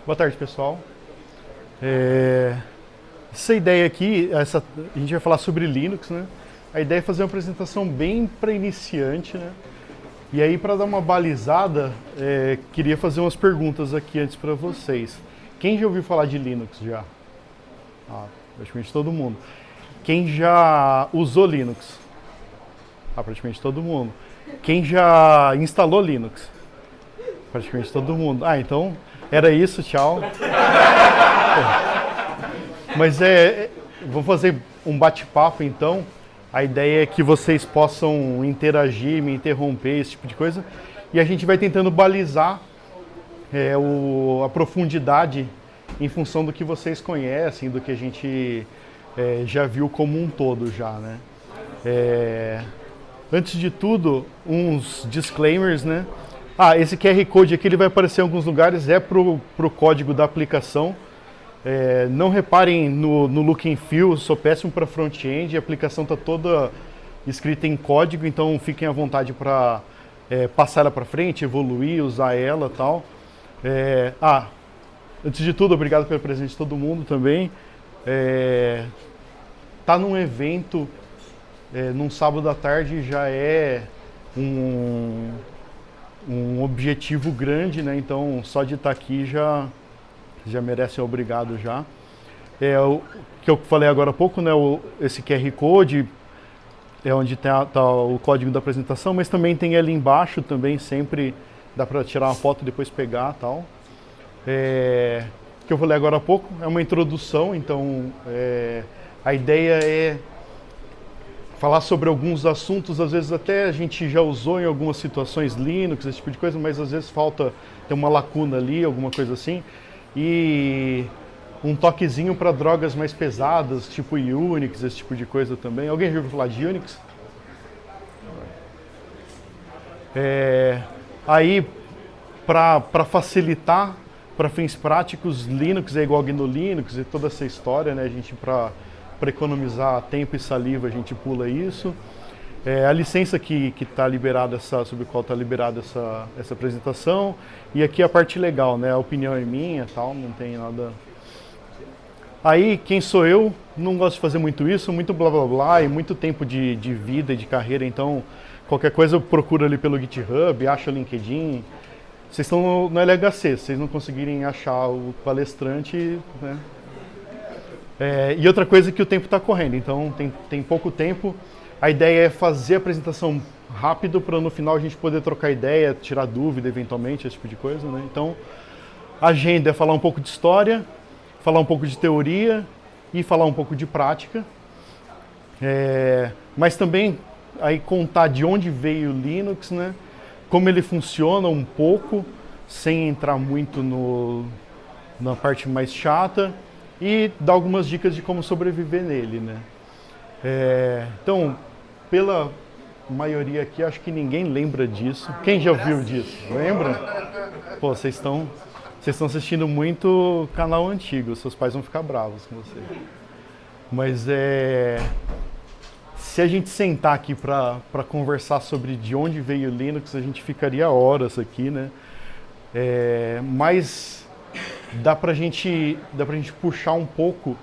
Boa tarde, pessoal. Essa ideia aqui, a gente vai falar sobre Linux, né? A ideia é fazer uma apresentação bem para iniciante, né? E aí, para dar uma balizada, queria fazer umas perguntas aqui antes para vocês. Quem já ouviu falar de Linux já? Praticamente todo mundo. Quem já usou Linux? Praticamente todo mundo. Quem já instalou Linux? Praticamente todo mundo. Então era isso, tchau. Mas vamos fazer um bate-papo então. A ideia é que vocês possam interagir, me interromper, esse tipo de coisa. E a gente vai tentando balizar a profundidade em função do que vocês conhecem, do que a gente já viu como um todo já, né? Antes de tudo, uns disclaimers, né? Esse QR Code aqui ele vai aparecer em alguns lugares, pro código da aplicação. Não reparem no look and feel, sou péssimo para front-end, a aplicação está toda escrita em código, então fiquem à vontade para passar ela para frente, evoluir, usar ela e tal. Antes de tudo, obrigado pela presença de todo mundo também. Tá num evento, num sábado à tarde já é um objetivo grande, né? Então só de estar aqui já merece ser obrigado já. O que eu falei agora há pouco, né? Esse QR Code é onde tá o código da apresentação, mas também tem ali embaixo também, sempre dá para tirar uma foto e depois pegar tal. O que eu falei agora há pouco é uma introdução, então a ideia é falar sobre alguns assuntos, às vezes até a gente já usou em algumas situações Linux, esse tipo de coisa, mas às vezes tem uma lacuna ali, alguma coisa assim. E um toquezinho para drogas mais pesadas, tipo Unix, esse tipo de coisa também. Alguém já ouviu falar de Unix? Aí, para facilitar, para fins práticos, Linux é igual GNU Linux e toda essa história, né? A gente, para economizar tempo e saliva, a gente pula isso. A licença que está liberada, sobre a qual está liberada essa apresentação. E aqui a parte legal, né? A opinião é minha, tal, não tem nada. Aí, quem sou eu? Não gosto de fazer muito isso, muito blá blá blá e muito tempo de vida e de carreira. Então, qualquer coisa eu procuro ali pelo GitHub, acho o LinkedIn. Vocês estão no LHC, se vocês não conseguirem achar o palestrante, né? E outra coisa é que o tempo está correndo, então tem pouco tempo. A ideia é fazer a apresentação rápido para no final a gente poder trocar ideia, tirar dúvida eventualmente, esse tipo de coisa, né? Então, a agenda é falar um pouco de história, falar um pouco de teoria e falar um pouco de prática. Mas também aí contar de onde veio o Linux, né? Como ele funciona um pouco, sem entrar muito na parte mais chata e dar algumas dicas de como sobreviver nele, né? Então, pela maioria aqui, acho que ninguém lembra disso. Quem já ouviu disso? Lembra? Pô, vocês estão assistindo muito canal antigo, seus pais vão ficar bravos com você. Mas se a gente sentar aqui para conversar sobre de onde veio o Linux, a gente ficaria horas aqui, né? Mas dá pra gente puxar um pouco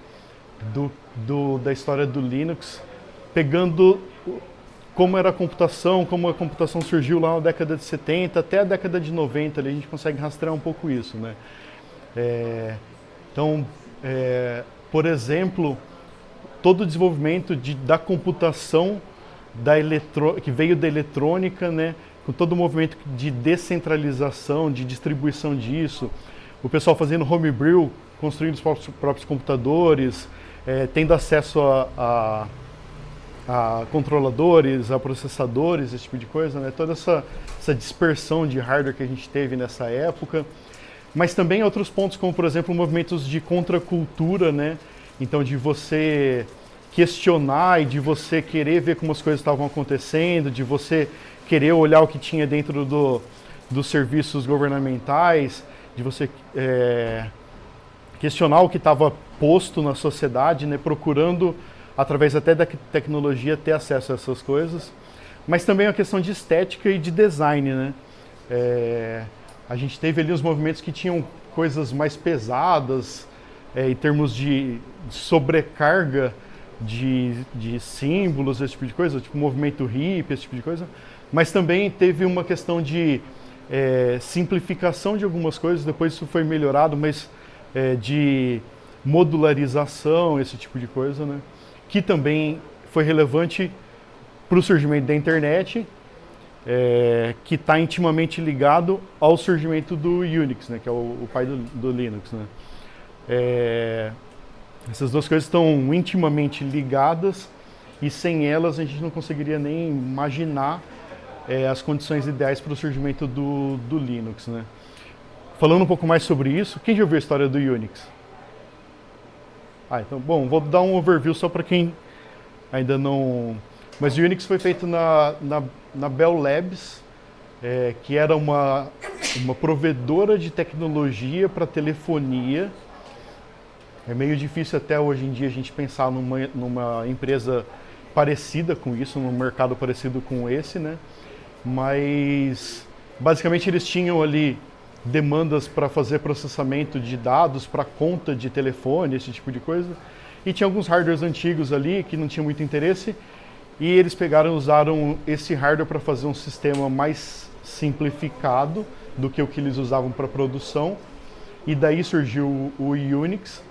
da história do Linux, pegando como era a computação, como a computação surgiu lá na década de 70 até a década de 90, ali a gente consegue rastrear um pouco isso, né? Então, por exemplo, todo o desenvolvimento da computação que veio da eletrônica, né? Com todo o movimento de descentralização, de distribuição disso, o pessoal fazendo homebrew, construindo os próprios computadores, tendo acesso a controladores, a processadores, esse tipo de coisa, né? Toda essa dispersão de hardware que a gente teve nessa época. Mas também outros pontos, como por exemplo, movimentos de contracultura, né? Então de você questionar e de você querer ver como as coisas estavam acontecendo, de você querer olhar o que tinha dentro dos serviços governamentais, de você questionar o que estava posto na sociedade, né? Procurando através até da tecnologia ter acesso a essas coisas, mas também a questão de estética e de design, né? A gente teve ali os movimentos que tinham coisas mais pesadas, em termos de sobrecarga de símbolos, esse tipo de coisa, tipo movimento hippie, esse tipo de coisa. Mas também teve uma questão de simplificação de algumas coisas, depois isso foi melhorado, mas de modularização, esse tipo de coisa, né? Que também foi relevante para o surgimento da internet, que está intimamente ligado ao surgimento do Unix, né? Que é o pai do Linux, né? Essas duas coisas estão intimamente ligadas e sem elas a gente não conseguiria nem imaginar as condições ideais para o surgimento do Linux, né? Falando um pouco mais sobre isso, quem já ouviu a história do Unix? Então, bom, vou dar um overview só para quem ainda não... Mas o Unix foi feito na Bell Labs, que era uma provedora de tecnologia para telefonia. É meio difícil até hoje em dia a gente pensar numa empresa parecida com isso, num mercado parecido com esse, né? Mas basicamente eles tinham ali demandas para fazer processamento de dados para conta de telefone, esse tipo de coisa. E tinha alguns hardwares antigos ali que não tinham muito interesse. E eles pegaram e usaram esse hardware para fazer um sistema mais simplificado do que o que eles usavam para produção. E daí surgiu o Unix.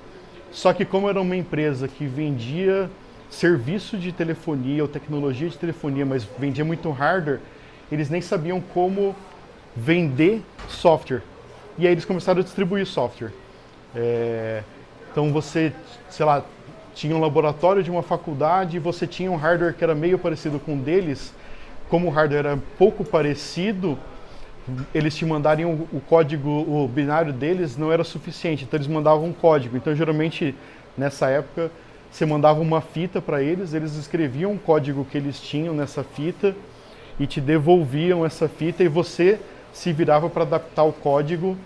Só que como era uma empresa que vendia serviço de telefonia ou tecnologia de telefonia, mas vendia muito hardware, eles nem sabiam como vender software. E aí eles começaram a distribuir software. Então você, sei lá, tinha um laboratório de uma faculdade e você tinha um hardware que era meio parecido com o deles. Como o hardware era pouco parecido, eles te mandarem o código, o binário deles não era suficiente, então eles mandavam um código. Então geralmente nessa época você mandava uma fita para eles, eles escreviam o código que eles tinham nessa fita e te devolviam essa fita e você se virava para adaptar o código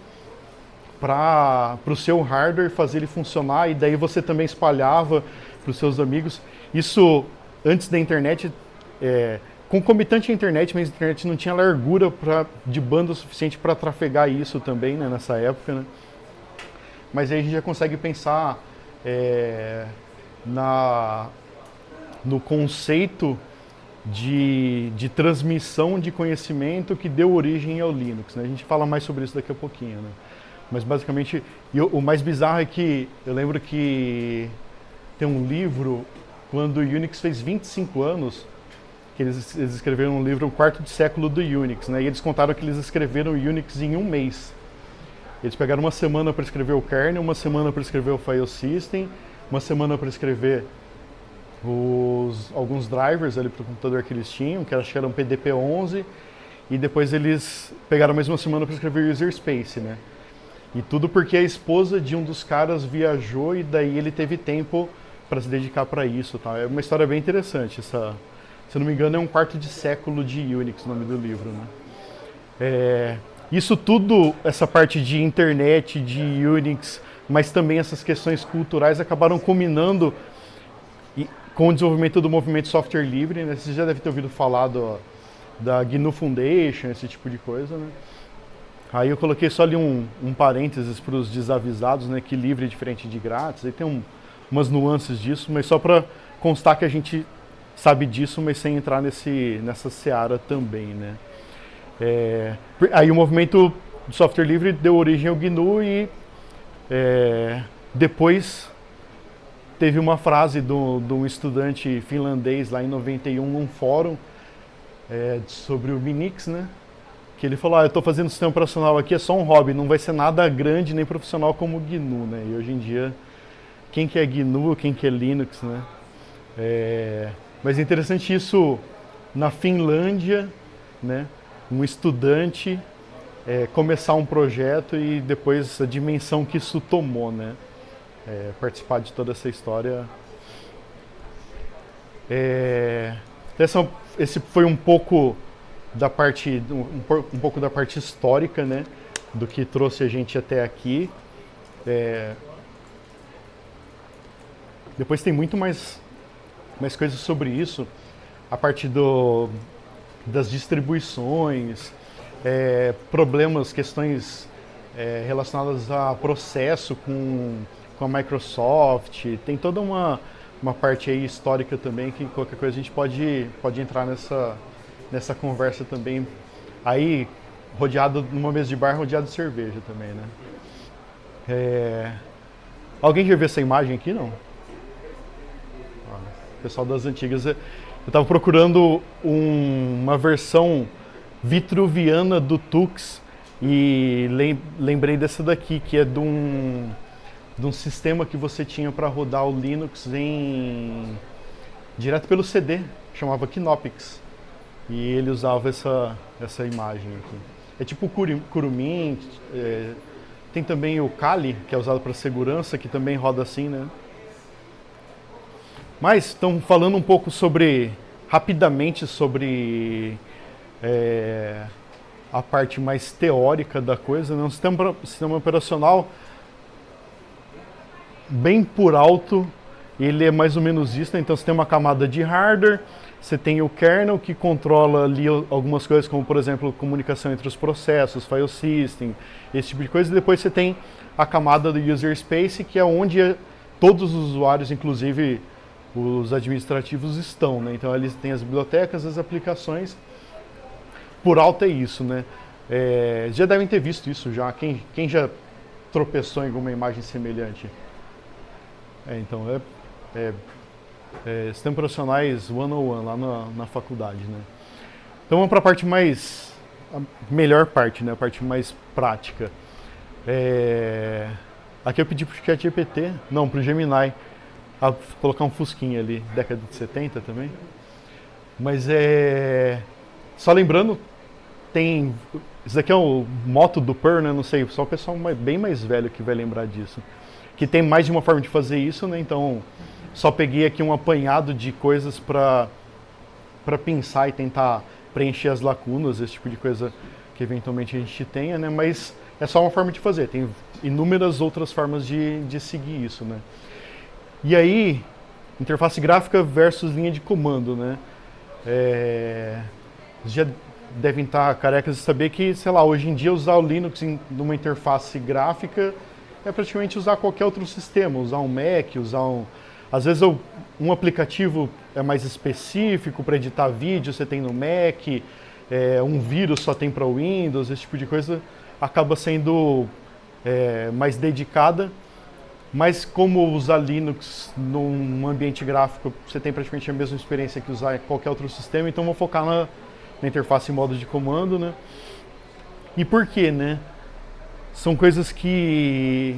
para o seu hardware, fazer ele funcionar, e daí você também espalhava para os seus amigos. Isso antes da internet, concomitante à internet, mas a internet não tinha largura de banda suficiente para trafegar isso também, né, nessa época, né? Mas aí a gente já consegue pensar no conceito de transmissão de conhecimento que deu origem ao Linux, né? A gente fala mais sobre isso daqui a pouquinho, né? Mas basicamente, o mais bizarro é que eu lembro que tem um livro, quando o Unix fez 25 anos, que eles escreveram um livro, o quarto de século do Unix, né? E eles contaram que eles escreveram o Unix em um mês. Eles pegaram uma semana para escrever o kernel, uma semana para escrever o file system, uma semana para escrever alguns drivers ali para o computador que eles tinham, que acho que eram PDP-11, e depois eles pegaram mais uma semana para escrever o user space, né? E tudo porque a esposa de um dos caras viajou e daí ele teve tempo para se dedicar para isso, tá? É uma história bem interessante. Se eu não me engano, é um quarto de século de Unix, o nome do livro, né? Isso tudo, essa parte de internet, de Unix, mas também essas questões culturais acabaram culminando com o desenvolvimento do movimento software livre, né? Você já deve ter ouvido falar da GNU Foundation, esse tipo de coisa, né? Aí eu coloquei só ali um parênteses para os desavisados, né, que livre é diferente de grátis, aí tem umas nuances disso, mas só para constar que a gente sabe disso, mas sem entrar nessa seara também, né. Aí o movimento de software livre deu origem ao GNU e depois teve uma frase de um estudante finlandês lá em 91 num fórum sobre o Minix, né? Que ele falou, eu estou fazendo sistema operacional aqui, é só um hobby, não vai ser nada grande nem profissional como o GNU, né? E hoje em dia, quem que é GNU, quem que é Linux, né? Mas é interessante isso na Finlândia, né? Um estudante começar um projeto e depois a dimensão que isso tomou, né? Participar de toda essa história. Esse foi um pouco da parte, um pouco da parte histórica, né, do que trouxe a gente até aqui. Depois tem muito mais coisas sobre isso, a parte das distribuições, problemas, questões relacionadas a processo com a Microsoft. Tem toda uma parte aí histórica também que qualquer coisa a gente pode entrar nessa conversa também. Aí, rodeado numa mesa de bar, rodeado de cerveja também, né? Alguém já viu essa imagem aqui, não? Pessoal das antigas. Eu estava procurando uma versão vitruviana do Tux e lembrei dessa daqui, que é de um sistema que você tinha para rodar o Linux direto pelo CD, chamava Knoppix. E ele usava essa imagem aqui. É tipo o Kurumin, tem também o Kali, que é usado para segurança, que também roda assim, né? Mas, estão falando um pouco rapidamente sobre a parte mais teórica da coisa, né? Um sistema operacional bem por alto, ele é mais ou menos isso, né? Então você tem uma camada de hardware, você tem o kernel que controla ali algumas coisas, como por exemplo, comunicação entre os processos, file system, esse tipo de coisa, e depois você tem a camada do user space, que é onde todos os usuários, inclusive os administrativos, estão, né? Então eles têm as bibliotecas, as aplicações. Por alto é isso, né? Já devem ter visto isso já. Quem já tropeçou em alguma imagem semelhante? Então, sistemas profissionais 101 lá na faculdade, né? Então vamos para a parte a melhor parte, né? A parte mais prática. Aqui eu pedi para o ChatGPT, não, para o Gemini, colocar um fusquinha ali, década de 70 também. Mas só lembrando, isso daqui é o moto do Perl, né? Não sei, só o pessoal bem mais velho que vai lembrar disso. Que tem mais de uma forma de fazer isso, né? Então, só peguei aqui um apanhado de coisas para pensar e tentar preencher as lacunas, esse tipo de coisa que eventualmente a gente tenha, né? Mas é só uma forma de fazer, tem inúmeras outras formas de seguir isso, né? E aí, interface gráfica versus linha de comando, né? Já devem estar carecas de saber que, sei lá, hoje em dia usar o Linux numa interface gráfica é praticamente usar qualquer outro sistema, usar um Mac, às vezes um aplicativo é mais específico para editar vídeo, você tem no Mac, um vírus só tem para Windows, esse tipo de coisa acaba sendo mais dedicada. Mas como usar Linux num ambiente gráfico, você tem praticamente a mesma experiência que usar qualquer outro sistema, então vou focar na interface em modo de comando, né? E por quê, né? São coisas que,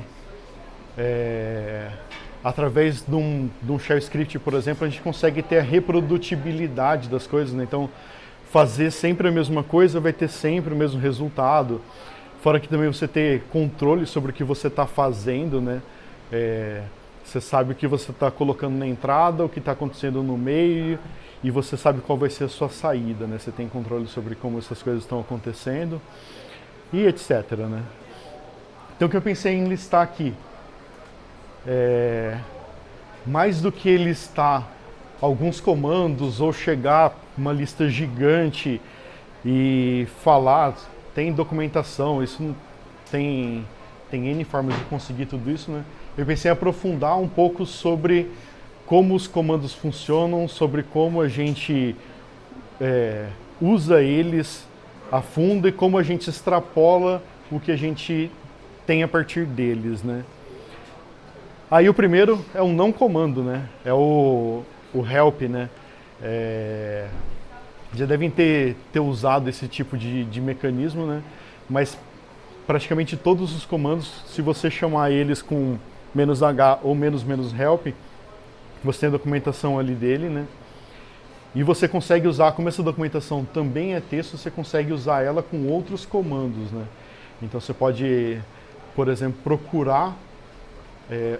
através de um shell script, por exemplo, a gente consegue ter a reprodutibilidade das coisas, né? Então, fazer sempre a mesma coisa vai ter sempre o mesmo resultado. Fora que também você ter controle sobre o que você está fazendo, né? Você sabe o que você está colocando na entrada, o que está acontecendo no meio, e você sabe qual vai ser a sua saída, né? Você tem controle sobre como essas coisas estão acontecendo, e etc, né? Então o que eu pensei em listar aqui, mais do que listar alguns comandos ou chegar uma lista gigante e falar, tem documentação, isso não tem N formas de conseguir tudo isso, né? Eu pensei em aprofundar um pouco sobre como os comandos funcionam, sobre como a gente usa eles a fundo e como a gente extrapola o que a gente tem a partir deles, né? Aí o primeiro é um não comando, né? É o help, né? Já devem ter usado esse tipo de mecanismo, né? Mas praticamente todos os comandos, se você chamar eles com "-h" ou "-help", você tem a documentação ali dele, né? E você consegue usar, como essa documentação também é texto, você consegue usar ela com outros comandos, né? Então você pode, por exemplo, procurar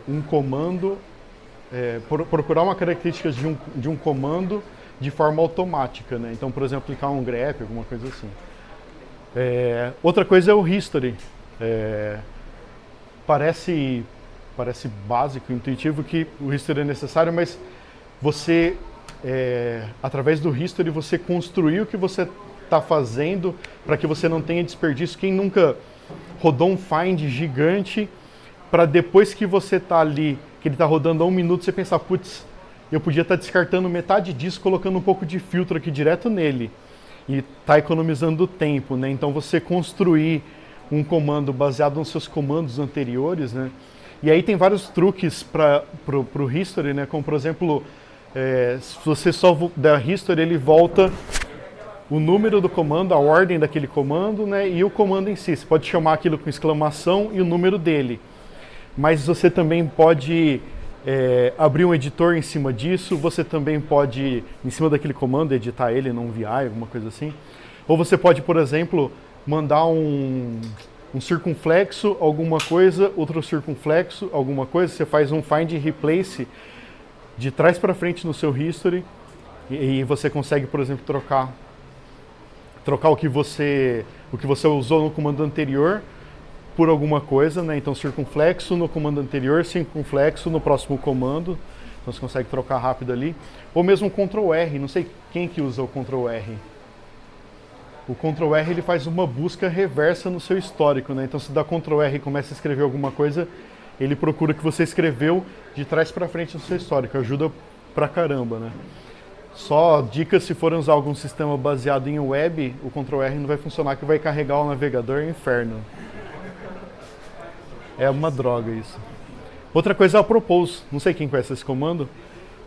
um comando, procurar uma característica de um comando de forma automática, né? Então, por exemplo, aplicar um grep, alguma coisa assim. Outra coisa é o history. Parece básico, intuitivo que o history é necessário, mas você, através do history, você construiu o que você está fazendo para que você não tenha desperdício. Quem nunca rodou um find gigante para depois que você tá ali, que ele tá rodando há 1 minuto, você pensar, putz, eu podia estar descartando metade disso, colocando um pouco de filtro aqui direto nele. E tá economizando tempo, né? Então você construir um comando baseado nos seus comandos anteriores, né? E aí tem vários truques para o history, né? Como por exemplo, se você só der history, ele volta o número do comando, a ordem daquele comando, né? E o comando em si. Você pode chamar aquilo com exclamação e o número dele. Mas você também pode abrir um editor em cima disso, você também pode, em cima daquele comando, editar ele num VI, alguma coisa assim. Ou você pode, por exemplo, mandar um circunflexo, alguma coisa, outro circunflexo, alguma coisa. Você faz um find replace de trás para frente no seu history e você consegue, por exemplo, trocar o que você usou no comando anterior por alguma coisa, né? Então circunflexo no comando anterior, circunflexo no próximo comando. Então você consegue trocar rápido ali. Ou mesmo Ctrl R, não sei quem que usa o Ctrl R. O Ctrl R ele faz uma busca reversa no seu histórico, né? Então se dá Ctrl R e começa a escrever alguma coisa, ele procura o que você escreveu de trás para frente no seu histórico. Ajuda pra caramba, né? Só dica, se forem usar algum sistema baseado em web, o Ctrl R não vai funcionar, que vai carregar o navegador, é um inferno. É uma droga isso. Outra coisa é o propose. Não sei quem conhece esse comando.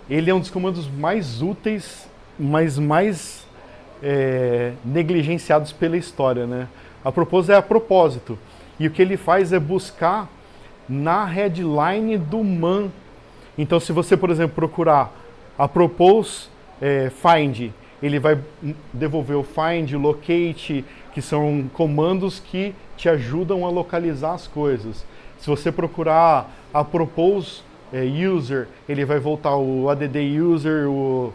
Ele é um dos comandos mais úteis, mas mais negligenciados pela história, né? A propose é a propósito. E o que ele faz é buscar na headline do man. Então se você, por exemplo, procurar a propose find, ele vai devolver o find, o locate, que são comandos que te ajudam a localizar as coisas. Se você procurar a propose user, ele vai voltar o add user, o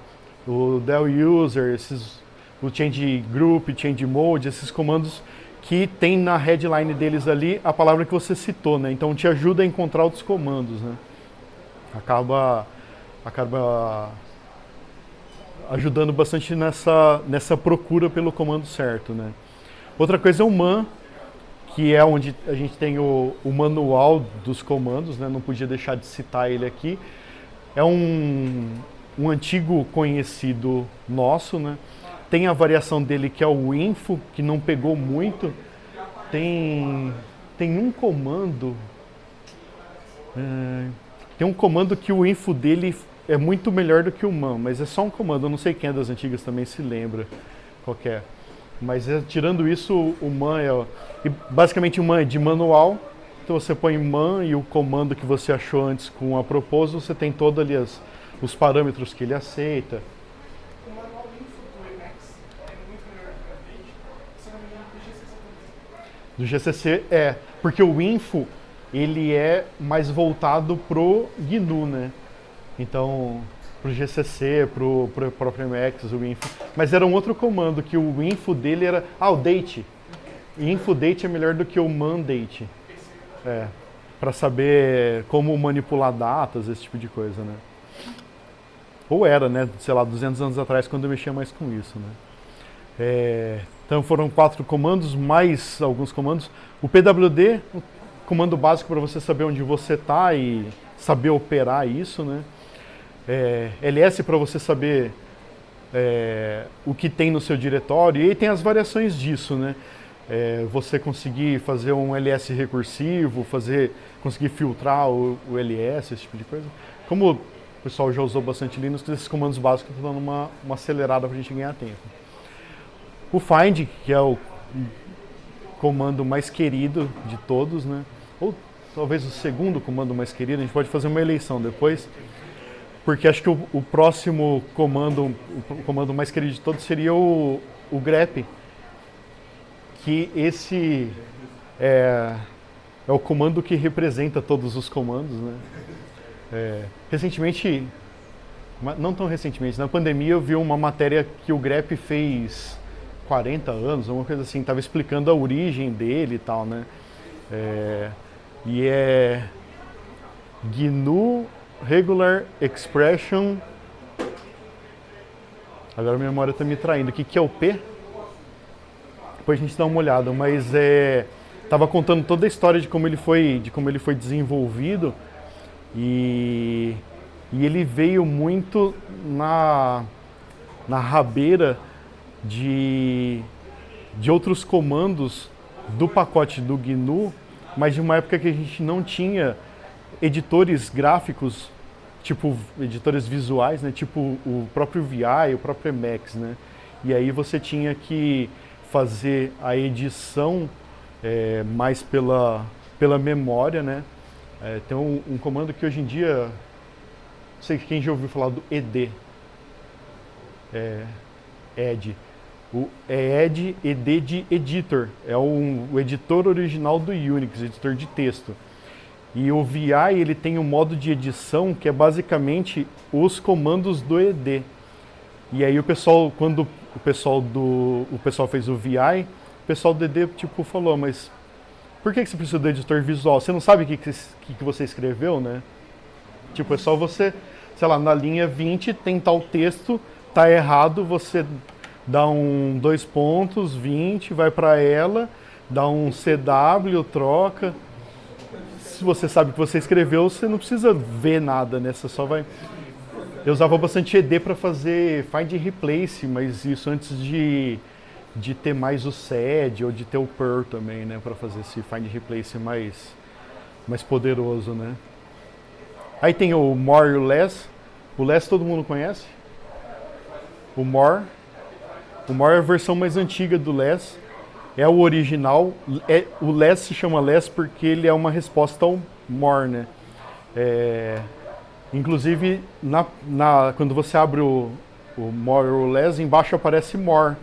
del user, o change group, change mode, esses comandos que tem na headline deles ali a palavra que você citou, né? Então te ajuda a encontrar outros comandos, né? Acaba ajudando bastante nessa procura pelo comando certo, né? Outra coisa é o man, que é onde a gente tem o manual dos comandos, né? Não podia deixar de citar ele aqui. É um antigo conhecido nosso, né? Tem a variação dele que é o info, que não pegou muito. Tem um comando... tem um comando que o info dele é muito melhor do que o man, mas é só um comando. Eu não sei quem é das antigas também se lembra qual que é. Mas tirando isso, o man basicamente o man é de manual. Então você põe man e o comando que você achou antes com a propose, você tem todos ali os parâmetros que ele aceita. O manual info do Emacs é muito melhor que o Git, se não me engano, do GCC também. Do GCC porque o info ele é mais voltado pro GNU, né? Então, pro GCC, pro próprio Emacs, o info. Mas era um outro comando que o info dele era... o date. Info date é melhor do que o mandate. Para saber como manipular datas, esse tipo de coisa, né? Ou era, né? Sei lá, 200 anos atrás, quando eu mexia mais com isso, né? Então foram 4 comandos, mais alguns comandos. O PWD, o comando básico para você saber onde você está e saber operar isso, né? LS para você saber o que tem no seu diretório, e aí tem as variações disso, né? Você conseguir fazer um LS recursivo, conseguir filtrar o LS, esse tipo de coisa. Como o pessoal já usou bastante Linux, esses comandos básicos estão dando uma acelerada para a gente ganhar tempo. O find, que é o comando mais querido de todos, né? Ou talvez o segundo comando mais querido, a gente pode fazer uma eleição depois. Porque acho que o próximo comando, o comando mais querido de todos seria o grep, que esse é o comando que representa todos os comandos, né? Recentemente, não tão recentemente, na pandemia eu vi uma matéria que o grep fez 40 anos, alguma coisa assim, estava explicando a origem dele e tal, né? E é GNU Regular Expression. Agora a minha memória está me traindo. O que é o P? Depois a gente dá uma olhada, mas Tava contando toda a história de como ele foi desenvolvido e ele veio muito na rabeira de outros comandos do pacote do GNU, mas de uma época que a gente não tinha editores gráficos, tipo editores visuais, né, tipo o próprio VI, o próprio Emacs, né? E aí você tinha que fazer a edição mais pela memória, né? Tem um comando que hoje em dia, não sei quem já ouviu falar do ED, ED. O ED de editor, é o editor original do Unix, editor de texto. E o VI ele tem um modo de edição que é basicamente os comandos do ED. E aí quando o pessoal fez o VI, o pessoal do ED tipo falou, mas por que você precisa do editor visual? Você não sabe o que você escreveu, né? Tipo, é só você, sei lá, na linha 20 tem tal texto, tá errado, você dá 2 pontos, 20, vai para ela, dá um CW, troca. Se você sabe o que você escreveu, você não precisa ver nada, né? Você só vai... Eu usava bastante ED para fazer find and replace, mas isso antes de ter mais o sed ou de ter o per também, né? Para fazer esse find and replace mais poderoso, né? Aí tem o more e o less. O less todo mundo conhece. O more é a versão mais antiga do less. É o original. O less se chama less porque ele é uma resposta ao more, né? Inclusive, quando você abre o more ou o less, embaixo aparece more,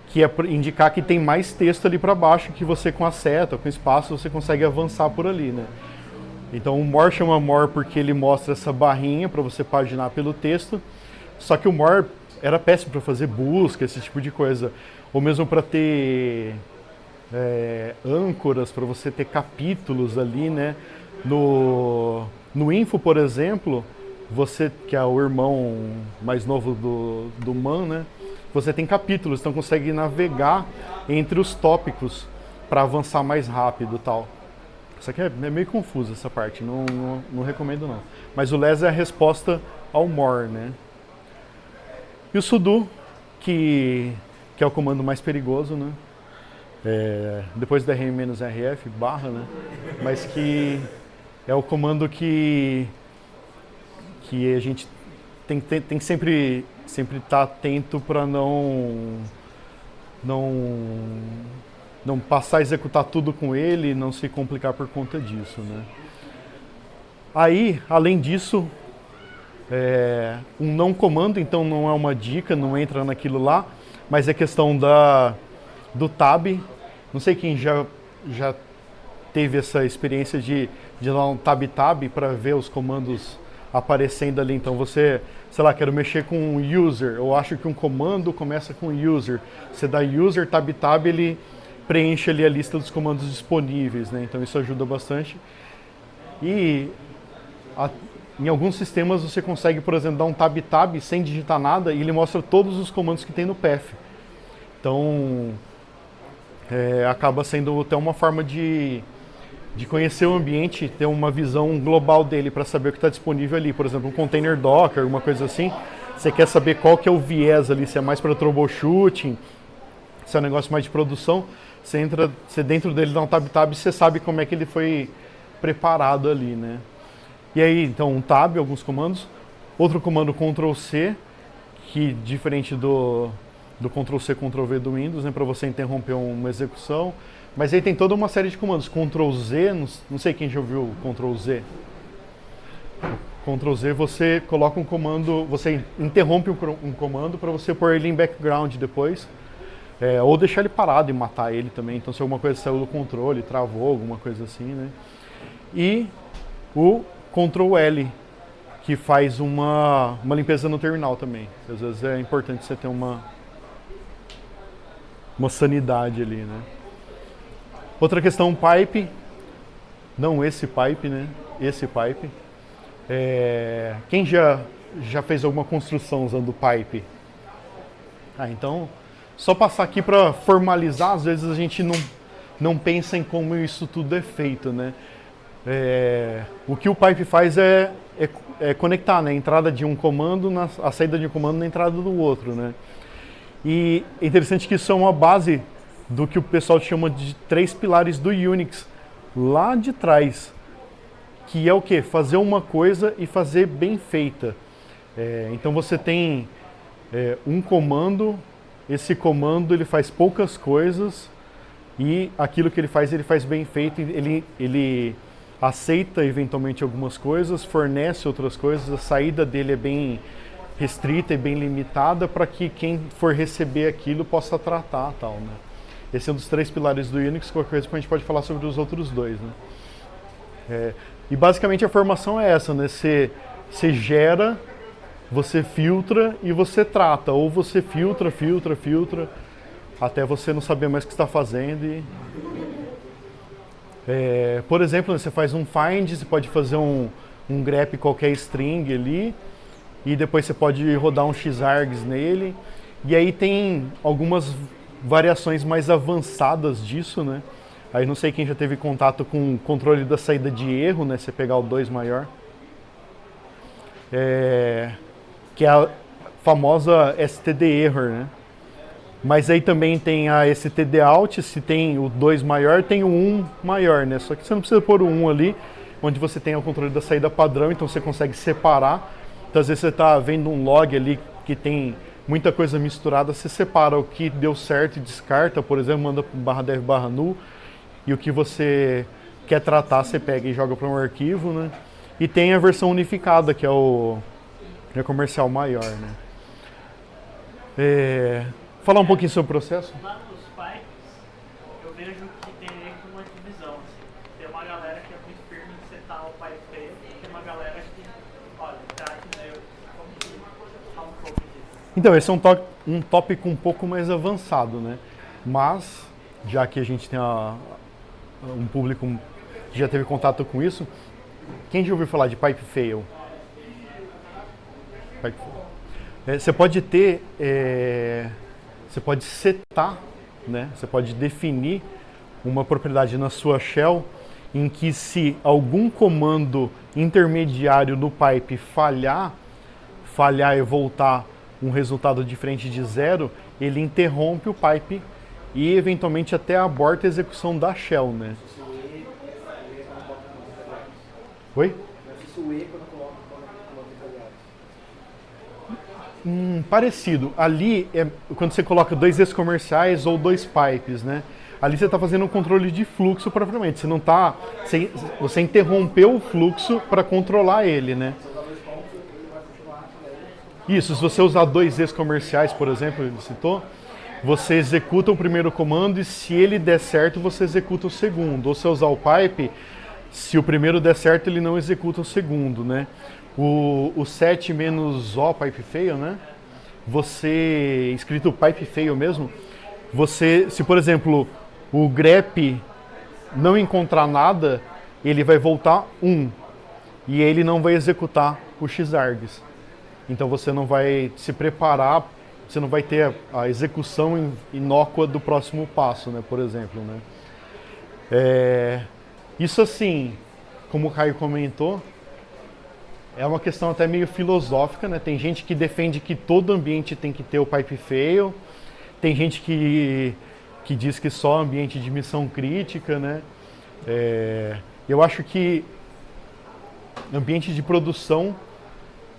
que é para indicar que tem mais texto ali para baixo, que você com a seta, com espaço, você consegue avançar por ali, né? Então o more chama more porque ele mostra essa barrinha para você paginar pelo texto, só que o more era péssimo para fazer busca, esse tipo de coisa, ou mesmo para ter âncoras, para você ter capítulos ali, né? No info, por exemplo, você, que é o irmão mais novo do man, né? Você tem capítulos, então consegue navegar entre os tópicos para avançar mais rápido e tal. Isso aqui é meio confuso essa parte, não recomendo não. Mas o less é a resposta ao more, né? E o sudo, que é o comando mais perigoso, né? Depois da rm-rf, barra, né? Mas que é o comando que a gente tem que sempre estar atento para não passar a executar tudo com ele e não se complicar por conta disso, né? Aí, além disso, um não comando, então não é uma dica, não entra naquilo lá, mas é questão do tab. Não sei quem já teve essa experiência de dar um tab para ver os comandos aparecendo ali. Então você, sei lá, quero mexer com user, eu acho que um comando começa com user. Você dá user, tab, ele preenche ali a lista dos comandos disponíveis, né? Então isso ajuda bastante. E em alguns sistemas você consegue, por exemplo, dar um tab sem digitar nada e ele mostra todos os comandos que tem no path. Então acaba sendo até uma forma de conhecer o ambiente, ter uma visão global dele para saber o que está disponível ali. Por exemplo, um container Docker, alguma coisa assim. Você quer saber qual que é o viés ali, se é mais para troubleshooting, se é um negócio mais de produção. Você dentro dele dá um tab e você sabe como é que ele foi preparado ali, né? E aí, então, um tab, alguns comandos. Outro comando Ctrl+C, que diferente do Ctrl+C, Ctrl+V do Windows, né, para você interromper uma execução. Mas aí tem toda uma série de comandos. Ctrl+Z, não sei quem já ouviu Ctrl+Z. Ctrl+Z, você coloca um comando, você interrompe um comando para você pôr ele em background depois. Ou deixar ele parado e matar ele também. Então se alguma coisa saiu do controle, travou, alguma coisa assim, né? E o Ctrl+L, que faz uma limpeza no terminal também. Às vezes é importante você ter uma sanidade ali, né? Outra questão, pipe. Não esse pipe, né? Esse pipe. Quem já fez alguma construção usando pipe? Então, só passar aqui para formalizar, às vezes a gente não pensa em como isso tudo é feito, né? O que o pipe faz é conectar, né? A entrada de um comando, a saída de um comando na entrada do outro, né? E é interessante que isso é uma base do que o pessoal chama de 3 pilares do Unix, lá de trás, que é o quê? Fazer uma coisa e fazer bem feita. Então você tem um comando, esse comando ele faz poucas coisas e aquilo que ele faz bem feito, ele aceita eventualmente algumas coisas, fornece outras coisas, a saída dele é bem restrita e bem limitada para que quem for receber aquilo possa tratar tal, né? Esse é um dos 3 pilares do Unix, qualquer coisa a gente pode falar sobre os outros 2, né? E basicamente a formação é essa, né? Você gera, você filtra e você trata, ou você filtra, até você não saber mais o que está fazendo. Por exemplo, você faz um find, você pode fazer um grep qualquer string ali, e depois você pode rodar um xargs nele, e aí tem algumas variações mais avançadas disso, né? Aí não sei quem já teve contato com o controle da saída de erro, né? Você pegar o 2 maior. Que é a famosa std error, né? Mas aí também tem a std out, se tem o 2 maior, tem o 1 maior, né? Só que você não precisa pôr o 1 ali, onde você tem o controle da saída padrão, então você consegue separar. Então às vezes você está vendo um log ali que tem muita coisa misturada, você separa o que deu certo e descarta, por exemplo, manda para /dev /null, e o que você quer tratar você pega e joga para um arquivo, né? E tem a versão unificada, que é o comercial maior, né? Falar um pouquinho sobre o processo? Lá nos pipes, eu vejo que tem meio que uma divisão, assim. Tem uma galera que é muito firme em setar o pipe fail, tem uma galera que, olha, trate meu, como que fala um pouco disso. Então, esse é um tópico um pouco mais avançado, né? Mas, já que a gente tem um público que já teve contato com isso, quem já ouviu falar de pipe fail? Você pode ter, você pode setar, né? Você pode definir uma propriedade na sua shell em que se algum comando intermediário no pipe falhar e voltar um resultado diferente de 0, ele interrompe o pipe e eventualmente até aborta a execução da shell, né? Oi? Parecido. Ali é quando você coloca 2 ex-comerciais ou 2 pipes, né? Ali você está fazendo um controle de fluxo propriamente. Você não está, você interrompeu o fluxo para controlar ele, né? Isso. Se você usar 2 ex-comerciais, por exemplo, ele citou, você executa o primeiro comando e se ele der certo, você executa o segundo. Ou se usar o pipe, se o primeiro der certo, ele não executa o segundo, né? O set menos o pipe fail, né? Você, escrito pipe fail mesmo, você, se por exemplo, o grep não encontrar nada, ele vai voltar 1 e ele não vai executar o xargs. Então você não vai se preparar, você não vai ter a execução inócua do próximo passo, né? Por exemplo, né? Isso assim, como o Caio comentou, é uma questão até meio filosófica, né? Tem gente que defende que todo ambiente tem que ter o pipe fail, tem gente que diz que só ambiente de missão crítica, né? Eu acho que ambiente de produção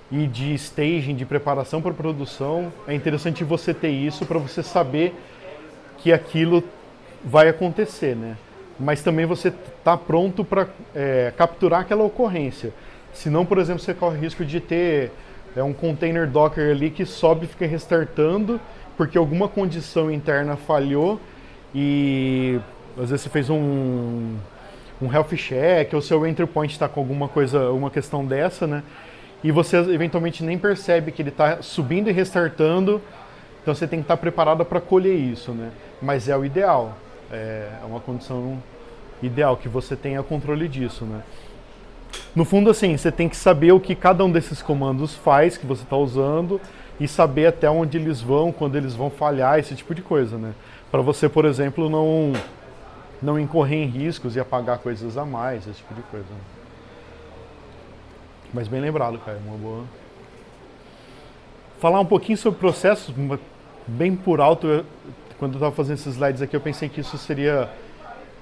e de staging, de preparação para produção, é interessante você ter isso para você saber que aquilo vai acontecer, né? Mas também você está pronto para capturar aquela ocorrência. Senão, por exemplo, você corre o risco de ter um container Docker ali que sobe e fica restartando porque alguma condição interna falhou e às vezes você fez um health check ou seu entry point está com alguma questão dessa, né? E você eventualmente nem percebe que ele está subindo e restartando, então você tem que estar preparado para colher isso, né? Mas é o ideal, é uma condição ideal que você tenha controle disso, né? No fundo, assim, você tem que saber o que cada um desses comandos faz, que você está usando, e saber até onde eles vão, quando eles vão falhar, esse tipo de coisa, né? Para você, por exemplo, não incorrer em riscos e apagar coisas a mais, esse tipo de coisa. Mas bem lembrado, cara, uma boa. Falar um pouquinho sobre processos, bem por alto, quando eu estava fazendo esses slides aqui, eu pensei que isso seria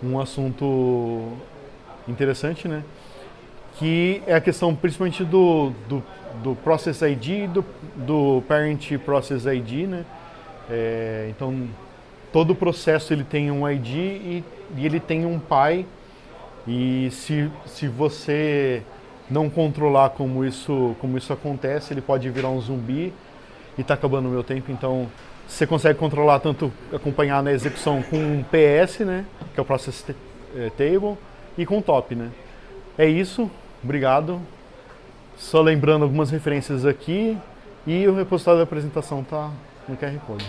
um assunto interessante, né? Que é a questão principalmente do Process ID e do Parent Process ID, né? Então, todo processo ele tem um ID e ele tem um pai, e se você não controlar como isso acontece, ele pode virar um zumbi. E está acabando o meu tempo, então você consegue controlar tanto, acompanhar na execução com um PS, né, que é o Process Table, e com Top, né. É isso, obrigado. Só lembrando algumas referências aqui, e o repositório da apresentação está no QR Code.